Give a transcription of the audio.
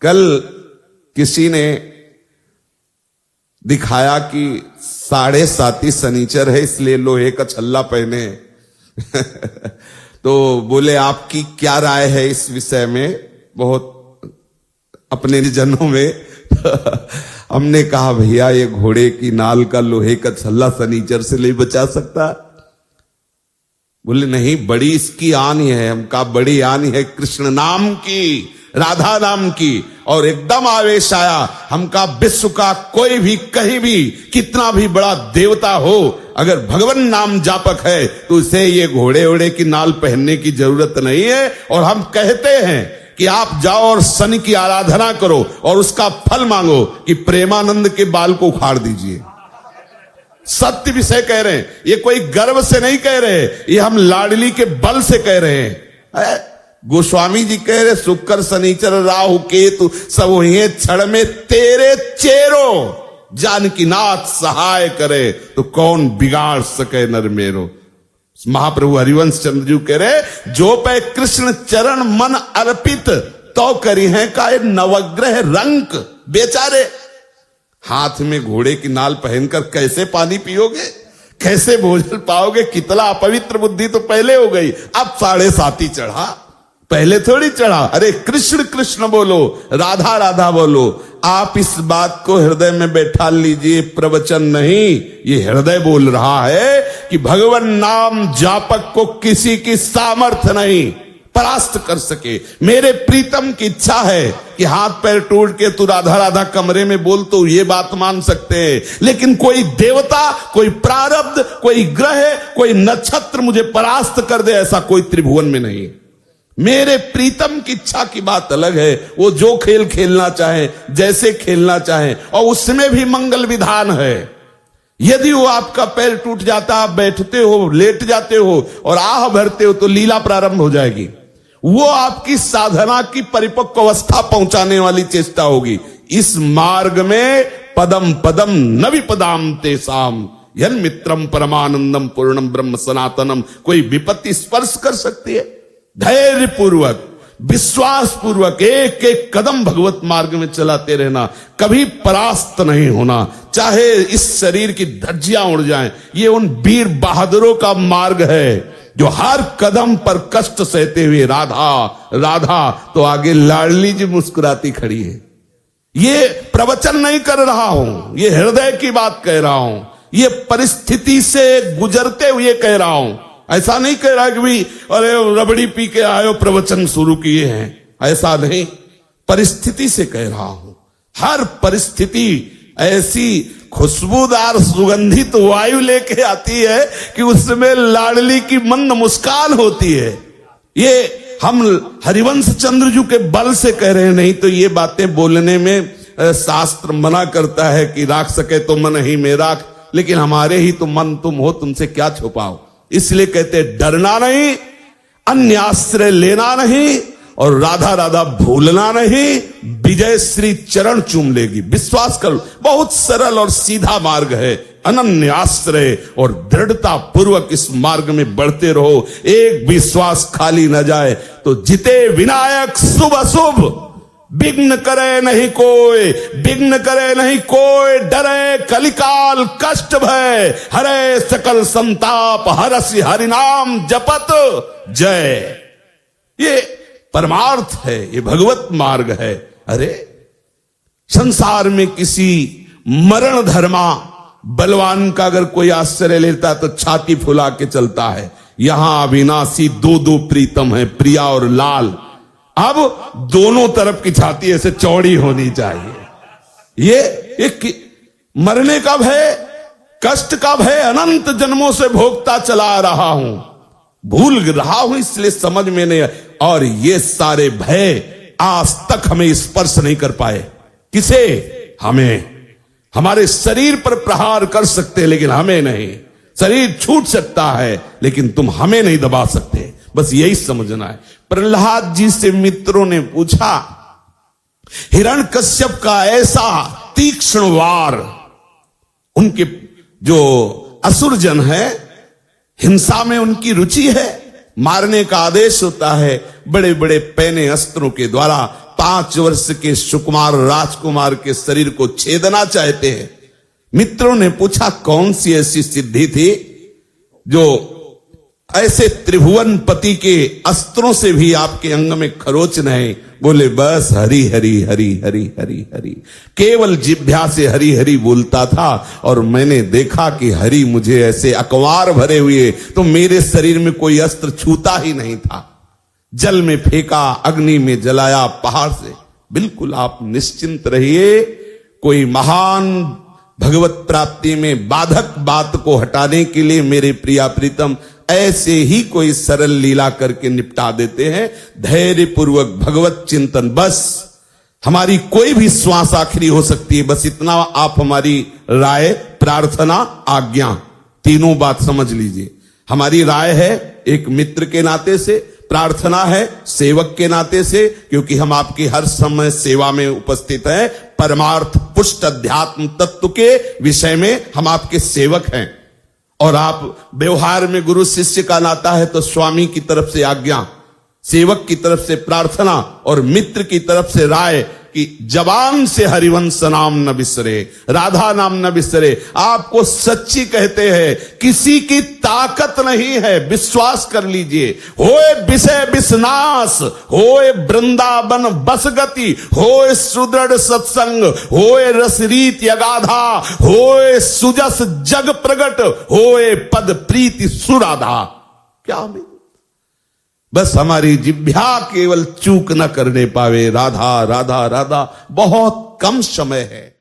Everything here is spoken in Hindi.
कल किसी ने दिखाया कि 7.5 शनिचर है इसलिए लोहे का छल्ला पहने तो बोले आपकी क्या राय है इस विषय में, बहुत अपने जनों में हमने कहा भैया ये घोड़े की नाल का लोहे का छल्ला शनिचर से नहीं बचा सकता। बोले नहीं, बड़ी इसकी आनी है। हम कहा बड़ी आनी है कृष्ण नाम की, राधा नाम की। और एकदम आवेश आया। हम कहा विश्व का कोई भी कहीं भी कितना भी बड़ा देवता हो, अगर भगवान नाम जापक है तो उसे ये घोड़े ओड़े की नाल पहनने की जरूरत नहीं है। और हम कहते हैं कि आप जाओ और शनि की आराधना करो और उसका फल मांगो कि प्रेमानंद के बाल को उखाड़ दीजिए। सत्य विषय कह रहे हैं, ये कोई गर्व से नहीं कह रहे, ये हम लाडली के बल से कह रहे हैं। गोस्वामी जी कह रहे शुक्र शनिचर राहु केतु सब हुए क्षण में तेरे चेरो, जानकी नाथ सहाय करे तो कौन बिगाड़ सके नर मेरो। महाप्रभु हरिवंश चंद्र जी कह रहे जो पे कृष्ण चरण मन अर्पित तो करी है का नवग्रह रंक। बेचारे हाथ में घोड़े की नाल पहनकर कैसे पानी पियोगे, कैसे भोजन पाओगे, कितना अपवित्र बुद्धि तो पहले हो गई। अब 7.5 चढ़ा, पहले थोड़ी चढ़ा। अरे कृष्ण कृष्ण बोलो, राधा राधा बोलो। आप इस बात को हृदय में बैठा लीजिए, प्रवचन नहीं, ये हृदय बोल रहा है कि भगवान नाम जापक को किसी की सामर्थ्य नहीं परास्त कर सके। मेरे प्रीतम की इच्छा है कि हाथ पैर टूट के तू राधा राधा कमरे में बोल तो ये बात मान सकते हैं, लेकिन कोई देवता, कोई प्रारब्ध, कोई ग्रह, कोई नक्षत्र मुझे परास्त कर दे ऐसा कोई त्रिभुवन में नहीं। मेरे प्रीतम की इच्छा की बात अलग है, वो जो खेल खेलना चाहे, जैसे खेलना चाहे, और उसमें भी मंगल विधान है। यदि वो आपका पैर टूट जाता, आप बैठते हो, लेट जाते हो और आह भरते हो तो लीला प्रारंभ हो जाएगी। वो आपकी साधना की परिपक्व अवस्था पहुंचाने वाली चेष्टा होगी। इस मार्ग में पदम पदम न विपदाम तेसाम यन मित्रम परमानंदम पूर्णम ब्रह्म सनातनम। कोई विपत्ति स्पर्श कर सकती है? धैर्य पूर्वक, विश्वास पूर्वक एक एक कदम भगवत मार्ग में चलाते रहना, कभी परास्त नहीं होना। चाहे इस शरीर की धज्जियां उड़ जाएं, ये उन वीर बहादुरों का मार्ग है जो हर कदम पर कष्ट सहते हुए राधा राधा तो आगे लाडली जी मुस्कुराती खड़ी है। ये प्रवचन नहीं कर रहा हूं, ये हृदय की बात कह रहा हूं, ये परिस्थिति से गुजरते हुए कह रहा हूं। ऐसा नहीं कह रहा कि भाई अरे रबड़ी पी के आयो प्रवचन शुरू किए हैं, ऐसा नहीं, परिस्थिति से कह रहा हूं। हर परिस्थिति ऐसी खुशबूदार सुगंधित वायु लेके आती है कि उसमें लाडली की मंद मुस्कान होती है। ये हम हरिवंश चंद्र जी के बल से कह रहे हैं, नहीं तो ये बातें बोलने में शास्त्र मना करता है कि राख सके तो मन ही में राख, लेकिन हमारे ही तो मन तुम हो, तुमसे क्या छुपाओ। इसलिए कहते डरना नहीं, अन्य आश्रय लेना नहीं और राधा राधा भूलना नहीं। विजय श्री चरण चूम लेगी, विश्वास करो। बहुत सरल और सीधा मार्ग है, अनन्य आश्रय और दृढ़ता पूर्वक इस मार्ग में बढ़ते रहो। एक विश्वास खाली न जाए तो जिते विनायक शुभ अशुभ, विघ्न करे नहीं कोई, विघ्न करे नहीं कोई, डरे कलिकाल कष्ट भय, हरे सकल संताप हरसि हरिनाम जपत जय। ये परमार्थ है, ये भगवत मार्ग है। अरे संसार में किसी मरण धर्मा बलवान का अगर कोई आश्रय लेता तो छाती फुला के चलता है। यहां अविनाशी दो प्रीतम है, प्रिया और लाल। अब दोनों तरफ की छाती ऐसे चौड़ी होनी चाहिए। ये एक मरने का भय, कष्ट का भय अनंत जन्मों से भोगता चला रहा हूं, भूल रहा हूं, इसलिए समझ में नहीं। और ये सारे भय आज तक हमें स्पर्श नहीं कर पाए। किसे? हमें। हमारे शरीर पर प्रहार कर सकते लेकिन हमें नहीं। शरीर छूट सकता है लेकिन तुम हमें नहीं दबा सकते, बस यही समझना है। प्रहलाद जी से मित्रों ने पूछा, हिरण्यकश्यप का ऐसा तीक्ष्ण वार, उनके जो असुर जन है, हिंसा में उनकी रुचि है, मारने का आदेश होता है, बड़े बड़े पैने अस्त्रों के द्वारा 5 वर्ष के सुकुमार राजकुमार के शरीर को छेदना चाहते हैं। मित्रों ने पूछा कौन सी ऐसी सिद्धि थी जो ऐसे त्रिभुवन पति के अस्त्रों से भी आपके अंग में खरोच नहीं। बोले बस हरि हरि हरि हरि हरि हरि, केवल जिह्वा से हरि हरि बोलता था और मैंने देखा कि हरि मुझे ऐसे अकवार भरे हुए, तो मेरे शरीर में कोई अस्त्र छूता ही नहीं था। जल में फेंका, अग्नि में जलाया, पहाड़ से। बिल्कुल आप निश्चिंत रहिए, कोई महान भगवत प्राप्ति में बाधक बात को हटाने के लिए मेरे प्रिया प्रीतम ऐसे ही कोई सरल लीला करके निपटा देते हैं। धैर्य पूर्वक भगवत चिंतन, बस हमारी कोई भी श्वास आखिरी हो सकती है, बस इतना आप हमारी राय, प्रार्थना, आज्ञा, तीनों बात समझ लीजिए। हमारी राय है एक मित्र के नाते से, प्रार्थना है सेवक के नाते से, क्योंकि हम आपकी हर समय सेवा में उपस्थित हैं। परमार्थ पुष्ट अध्यात्म तत्व के विषय में हम आपके सेवक हैं, और आप व्यवहार में गुरु शिष्य का नाता है तो स्वामी की तरफ से आज्ञा, सेवक की तरफ से प्रार्थना और मित्र की तरफ से राय कि जबान से हरिवंश नाम न बिसरे, राधा नाम न बिसरे। आपको सच्ची कहते हैं, किसी की ताकत नहीं है, विश्वास कर लीजिए। होए विषय विषनाश, होए वृंदावन बस गति, होए सुदृढ़ सत्संग, होए रसरीत यगाधा, होए सुजस जग प्रगट, होए पद प्रीति सुराधा। क्या में बस हमारी जिह्वा केवल चूक न करने पावे। राधा राधा राधा, बहुत कम समय है।